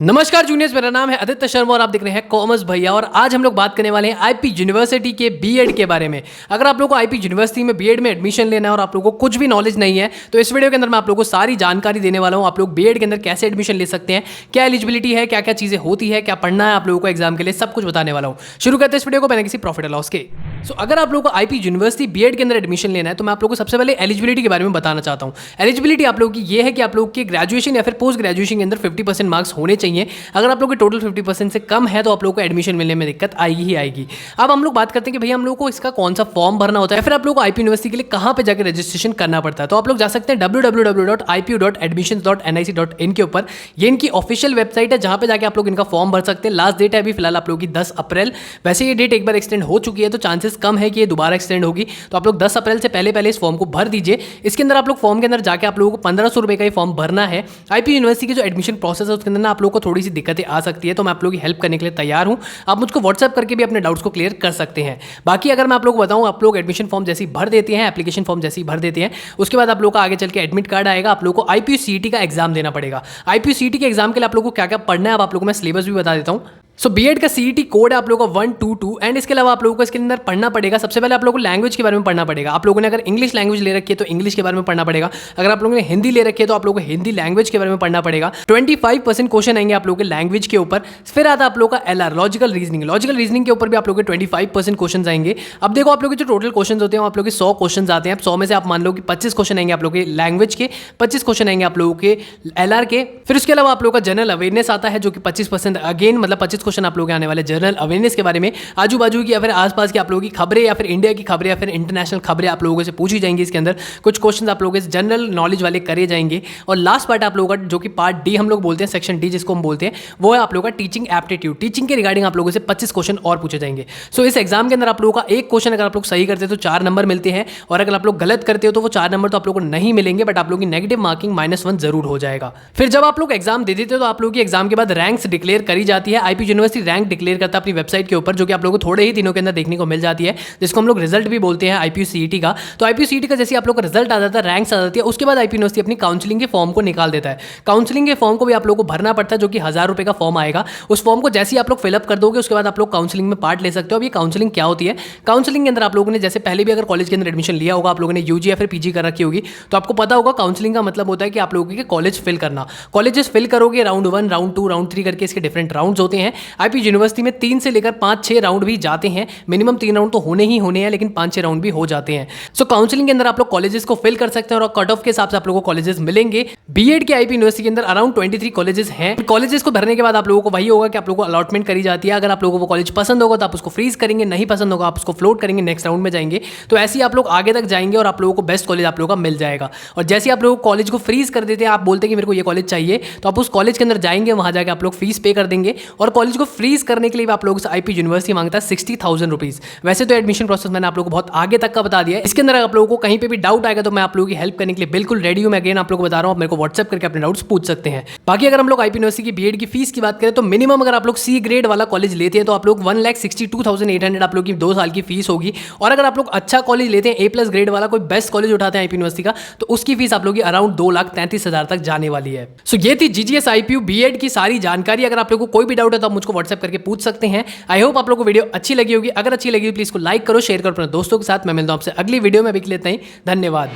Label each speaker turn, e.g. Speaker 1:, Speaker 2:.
Speaker 1: नमस्कार जूनियर्स, मेरा नाम है आदित्य शर्मा और आप देख रहे हैं कॉमर्स भैया। और आज हम लोग बात करने वाले हैं आईपी यूनिवर्सिटी के बीएड के बारे में। अगर आप लोगों को आईपी यूनिवर्सिटी में बीएड में एडमिशन लेना है और आप लोगों को कुछ भी नॉलेज नहीं है तो इस वीडियो के अंदर मैं आप लोगों को सारी जानकारी देने वाला हूं। आप लोग बीएड के अंदर कैसे एडमिशन ले सकते हैं, क्या एलिजिबिलिटी है, क्या क्या चीज़ें होती है, क्या पढ़ना है आप लोगों को एग्जाम के लिए, सब कुछ बताने वाला हूँ। शुरू करते हैं इस वीडियो को बिना किसी प्रॉफिट लॉस के। अगर आप लोगों को आईपी यूनिवर्सिटी बीएड के अंदर एडमिशन लेना है तो मैं आप लोगों को सबसे पहले एलिजिबिलिटी के बारे में बताना चाहता हूँ। एलिजिबिलिटी आप लोगों की ये है कि आप लोग के ग्रेजुएशन या फिर पोस्ट ग्रेजुएशन के अंदर 50% मार्क्स होने चाहिए। अगर आप लोग के टोटल 50% से कम है तो आप लोगों को एडमिशन मिलने में दिक्कत आएगी ही आएगी। अब हम लोग बात करते हैं कि भैया हम लोग को इसका कौन सा फॉर्म भरना होता है, फिर आप लोग को आईपी यूनिवर्सिटी के लिए कहाँ पे जाकर रजिस्ट्रेशन करना पड़ता है। तो आप लोग जा सकते हैं www.ipu.admissions.nic.in के ऊपर। ये इनकी ऑफिशियल वेबसाइट है जहाँ पे जाके आप लोग इनका फॉर्म भर सकते हैं। लास्ट डेट है अभी फिलहाल आप लोगों की 10 अप्रैल। वैसे ये डेट एक बार एक्सटेंड हो चुकी है तो चांसेस कम है कि ये दोबारा एक्सटेंड होगी। तो आप लोग 10 अप्रैल से पहले इस फॉर्म को भर दीजिए। इसके अंदर आप लोग फॉर्म के अंदर जाके आप लोगों को 1500 रुपये का ये फॉर्म भरना है। आईपी यूनिवर्सिटी की जो एडमिशन प्रोसेस है उसके अंदर ना आप लोगों को थोड़ी सी दिक्कतें आ सकती है, तो मैं आप लोगों की हेल्प करने के लिए तैयार हूं। आप मुझको व्हाट्सएप करके भी अपने डाउट्स को क्लियर कर सकते हैं। बाकी अगर मैं आप लोगों को बताऊं, आप लोग एडमिशन फॉर्म जैसे ही भर देते हैं, एप्लीकेशन फॉर्म जैसे ही भर देते हैं, उसके बाद आप लोग का आगे चल के एडमिट कार्ड आएगा। आप लोगों को आईपीयूसीईटी का एग्जाम देना पड़ेगा। आईपीयूसीईटी के एग्जाम के लिए आप लोगों को क्या क्या पढ़ना है, अब आप लोगों को मैं सिलेबस भी बता देता हूं। बीएड का सीईटी कोड है आप लोगों का 122 एंड इसके अलावा आप लोगों को इसके अंदर पढ़ना पड़ेगा। सबसे पहले आप लोगों को लैंग्वेज के बारे में पढ़ना पड़ेगा। आप लोगों ने अगर इंग्लिश लैंग्वेज ले रखी है तो इंग्लिश के बारे में पढ़ना पड़ेगा। अगर आप लोगों ने हिंदी ले रखी है तो आप लोगों को हिंदी लैंग्वेज के बारे में पढ़ना पड़ेगा। 25% क्वेश्चन आएंगे आप लोगों के लैंग्वेज के ऊपर। फिर आता है आप लोगों का LR, logical reasoning. Logical reasoning के ऊपर भी आप लोगों के 25% क्वेश्चन आएंगे। अब देखो आप लोगों के जो टोटल क्वेश्चन होते हैं आप लोगों के 100 क्वेश्चन आते हैं। 100 में से आप मान लो कि 25 क्वेश्चन आएंगे आप लोगों के लैंग्वेज के, 25 क्वेश्चन आएंगे आप लोगों के एलआर के। फिर उसके अलावा आप लोगों का जनरल अवेयरनेस आता है जो कि 25% अगेन मतलब 25 क्वेश्चन आप लोगों के आने वाले जनरल अवेयरनेस के बारे में। आजू बाजू की या फिर आसपास की आप लोगों की खबरें या फिर इंडिया की खबरें या फिर इंटरनेशनल खबरें आप लोगों से पूछी जाएंगी। इसके अंदर कुछ क्वेश्चन आप लोगों के जनरल नॉलेज वाले करे जाएंगे। और लास्ट पार्ट आप लोगों का जो कि पार्ट डी हम लोग बोलते हैं, सेक्शन डी जिसको हम बोलते हैं, वो है आप लोगों का टीचिंग एप्टीट्यूड। टीचिंग के रिगार्डिंग आप लोगों से 25 क्वेश्चन और पूछे जाएंगे। इस एग्जाम के अंदर आप लोगों का एक क्वेश्चन अगर आप लोग सही करते हो तो 4 नंबर मिलते हैं, और अगर आप लोग गलत करते हो तो वो 4 नंबर तो आप लोगों को नहीं मिलेंगे, बट आप लोगों की नेगेटिव मार्किंग -1 जरूर हो जाएगा। फिर जब आप लोग एग्जाम दे देते हो तो आप लोगों की एग्जाम के बाद रैंक्स डिक्लेयर करी जाती है। आईपी यूनिवर्सिटी रैंक डिक्लेयर करता है अपनी वेबसाइट के ऊपर, जो कि आप लोगों को थोड़े ही दिनों के अंदर देखने को मिल जाती है, जिसको हम लोग रिजल्ट भी बोलते हैं आईपीयूसीईटी का। तो आईपीयूसीईटी का जैसे आप लोग का रिजल्ट आ जाता है, रैंक्स आ जाती है, उसके बाद आईपी यूनिवर्सिटी अपनी काउंसलिंग के फॉर्म को निकाल देता है। काउंसलिंग के फॉर्म को भी आप लोगों को भरना पड़ता है, जो कि 1000 रुपये का फॉर्म आएगा। उस फॉर्म को जैसे ही आप लोग फिलअप कर दोगे उसके बाद आप लोग काउंसलिंग में पार्ट ले सकते हो। अब ये काउंसलिंग क्या होती है? काउंसलिंग के अंदर आप लोगों ने जैसे पहले भी अगर कॉलेज के अंदर एडमिशन लिया होगा, आप लोगों ने यूजी या फिर पीजी कर रखी होगी, तो आपको पता होगा काउंसलिंग का मतलब होता है कि आप लोगों के कॉलेज फिल करना। कॉलेजेस फिल करोगे, राउंड 1, राउंड 2, राउंड 3 करके इसके डिफरेंट राउंड्स होते हैं। आईपी यूनिवर्सिटी में 3 से लेकर 5-6 राउंड भी जाते हैं। मिनिमम 3 राउंड तो होने ही होने हैं, लेकिन 5-6 राउंड भी हो जाते हैं। काउंसलिंग के अंदर आप लोग कॉलेजेस को फिल कर सकते हैं और कट ऑफ के हिसाब से आप लोगों को कॉलेजेस मिलेंगे। बीएड के आईपी यूनिवर्सिटी के अंदर अराउंड 23 कॉलेजेस हैं। कॉलेजेस को भरने के बाद आप लोगों को वही होगा कि आप लोगों को अलॉटमेंट करी जाती है। अगर आप लोगों को कॉलेज पसंद होगा तो आप उसको फ्रीज करेंगे, नहीं पसंद होगा आप उसको फ्लोट करेंगे, नेक्स्ट राउंड में जाएंगे। तो ऐसे ही आप लोग आगे तक जाएंगे और आप लोगों को बेस्ट कॉलेज आप लोगों का मिल जाएगा। और जैसे आप लोग कॉलेज को फ्रीज कर देते हैं, आप बोलते हैं कि मेरे को ये कॉलेज चाहिए, तो आप उस कॉलेज के अंदर जाएंगे, वहां जाकर आप लोग फीस पे कर देंगे। और कॉलेज को फ्रीज करने के लिए आप लोगों से आईपी यूनिवर्सिटी मांगता है 60,000 रुपीज। वैसे तो एडमिशन प्रोसेस मैंने आप लोगों को बहुत आगे तक का बता दिया है। इसके अंदर आप लोगों को कहीं पे भी डाउट आएगा तो मैं आप लोगों की हेल्प करने के लिए बिल्कुल रेडी हूं। मैं अगेन आप लोगों को बता रहा हूं, आप मेरे को व्हाट्सएप करके अपने डाउट्स पूछ सकते हैं। बाकी अगर हम लोग आईपी यूनिवर्सिटी की बीएड की फीस की बात करें तो मिनिमम अगर आप लोग सी ग्रेड वाला कॉलेज लेते हैं तो आप लोग 1,62,800 आप लोग की 2 साल की फीस होगी। और अगर आप लोग अच्छा कॉलेज लेते हैं, A+ ग्रेड वाला कोई बेस्ट कॉलेज उठाते हैं आईपी यूनिवर्सिटी का, तो उसकी फीस आप लोग की अराउंड 2,33,000 तक जाने वाली है। ये थी जीजीएस आईपीयू बीएड की सारी जानकारी। अगर आप लोगों को कोई भी डाउट है तो आप मुझको व्हाट्सएप करके पूछ सकते हैं। आई होप आप लोगों को वीडियो अच्छी लगी होगी। अगर अच्छी लगी प्लीज को लाइक करो, शेयर करो अपने दोस्तों के साथ। मैं मिलता हूं आपसे अगली वीडियो में। अभी के लिए इतना ही, धन्यवाद।